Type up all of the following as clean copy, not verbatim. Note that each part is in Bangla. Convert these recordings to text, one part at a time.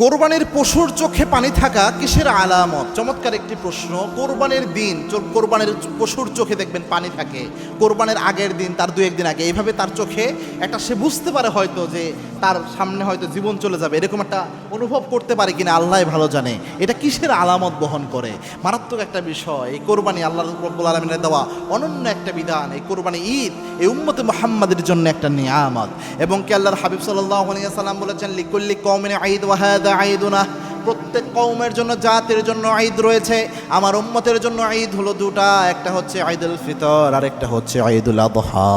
কোরবানির পশুর চোখে পানি থাকা কিসের আলামত? চমৎকার একটি প্রশ্ন। কোরবানির দিন কোরবানির পশুর চোখে দেখবেন পানি থাকে, কোরবানির আগের দিন, তার দু একদিন আগে, এইভাবে তার চোখে একটা, সে বুঝতে পারে হয়তো যে তার সামনে হয়তো জীবন চলে যাবে, এরকম একটা অনুভব করতে পারে কিনা আল্লাহ ভালো জানে। এটা কিসের আলামত বহন করে? মারাত্মক একটা বিষয়। এই কোরবানি আল্লাহ রাব্বুল আলামিনের দেওয়া অনন্য একটা বিধান। এই কোরবানি ঈদ এই উম্মতে মুহাম্মাদের জন্য একটা নিয়ামত। এবং কি আল্লাহর হাবিব সাল্লাল্লাহু আলাইহি ওয়াসাল্লাম বলেছেন, লিকুল্লি কওমিন ঈদ ওয়া হাযা ঈদুনা, প্রত্যেক কওমের জন্য, জাতির জন্য ঈদ রয়েছে। আমার উম্মতের জন্য ঈদ হলো দুটা, একটা হচ্ছে ঈদুল ফিতর আর একটা হচ্ছে ঈদুল আযহা।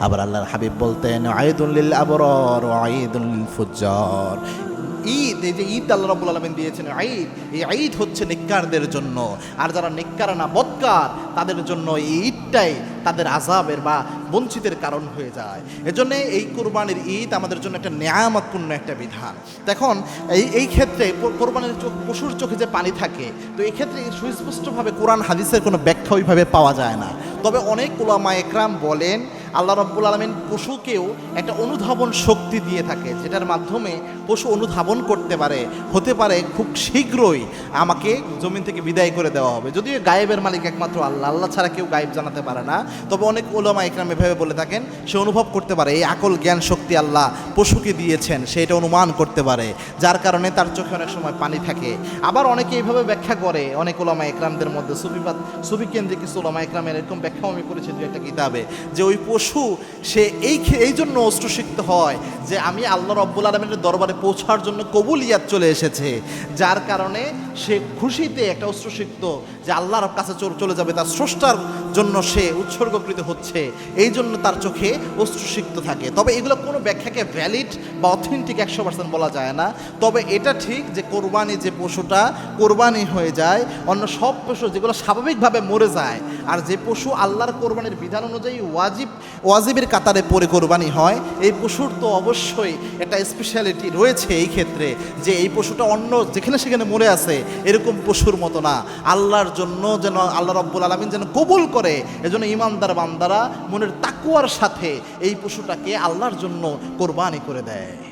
আবার আল্লাহর হাবিব বলতেন, ঈদুল লিল আবরার ওয়া ঈদুল লিল ফুজ্জার। ঈদ, এই যে ঈদ আল্লাহ রাব্বুল আলামিন দিয়েছেন ঈদ, এই ঈদ হচ্ছে নেককারদের জন্য, আর যারা নেককার না, বদকার, তাদের জন্য এই ঈদটাই তাদের আযাবের বা বঞ্চিতের কারণ হয়ে যায়। এজন্য এই কুরবানির ঈদ আমাদের জন্য একটা নিয়ামতপূর্ণ একটা বিধান। এখন এই ক্ষেত্রে কোরবানির পশুর চোখে যে পানি থাকে, তো এই ক্ষেত্রে সুস্পষ্টভাবে কোরআন হাদিসের কোনো ব্যাখ্যা ওইভাবে পাওয়া যায় না। তবে অনেক উলামা একরাম বলেন, আল্লাহ রাব্বুল আলামিন পশুকেও একটা অনুধাবন শক্তি দিয়ে থাকে, যেটার মাধ্যমে পশু অনুধাবন করতে পারে, হতে পারে খুব শীঘ্রই আমাকে জমিন থেকে বিদায় করে দেওয়া হবে। যদিও গায়েবের মালিক একমাত্র আল্লাহ, আল্লাহ ছাড়া কেউ গায়েব জানাতে পারে না। তবে অনেক উলামা একরাম এভাবে বলে থাকেন, সে অনুভব করতে পারে, এই আকল জ্ঞান শক্তি আল্লাহ পশুকে দিয়েছেন, সে এটা অনুমান করতে পারে, যার কারণে তার চোখে অনেক সময় পানি থাকে। আবার অনেকে এইভাবে ব্যাখ্যা করে, অনেক উলামা একরামদের মধ্যে সুফি কেন্দ্রিক কিছু উলামা একরামের এরকম ব্যাখ্যাও আমি করেছি দু একটা কিতাবে, যে ওই পশু সে এই জন্য অস্ত্রসিক্ত হয় যে আমি আল্লাহ রাব্বুল আলামিনের দরবারে পৌঁছার জন্য কবুলিয়াত চলে এসেছে, যার কারণে সে খুশিতে একটা অস্ত্রসিক্ত যে আল্লাহর কাছে চলে যাবে, তার স্রষ্টার জন্য সে উৎসর্গকৃত হচ্ছে, এই জন্য তার চোখে অস্ত্রসিক্ত থাকে। তবে এগুলো কোনো ব্যাখ্যাকে ভ্যালিড বা অথেন্টিক 100% বলা যায় না। তবে এটা ঠিক যে কোরবানি, যে পশুটা কোরবানি হয়ে যায়, অন্য সব পশু যেগুলো স্বাভাবিকভাবে মরে যায়, আর যে পশু আল্লাহর কোরবানির বিধান অনুযায়ী ওয়াজিবের কাতারে পরে কোরবানি হয়, এই পশুর তো অবশ্যই একটা স্পেশালিটি রয়েছে এই ক্ষেত্রে, যে এই পশুটা অন্য যেখানে সেখানে মরে আছে এরকম পশুর মতো না, আল্লাহর জন্য যেন আল্লাহ রাব্বুল আলামিন যেন কবুল করে, এজন্য ইমানদার বান্দারা মনের তাকওয়ার সাথে এই পশুটাকে আল্লাহর জন্য কোরবানি করে দেয়।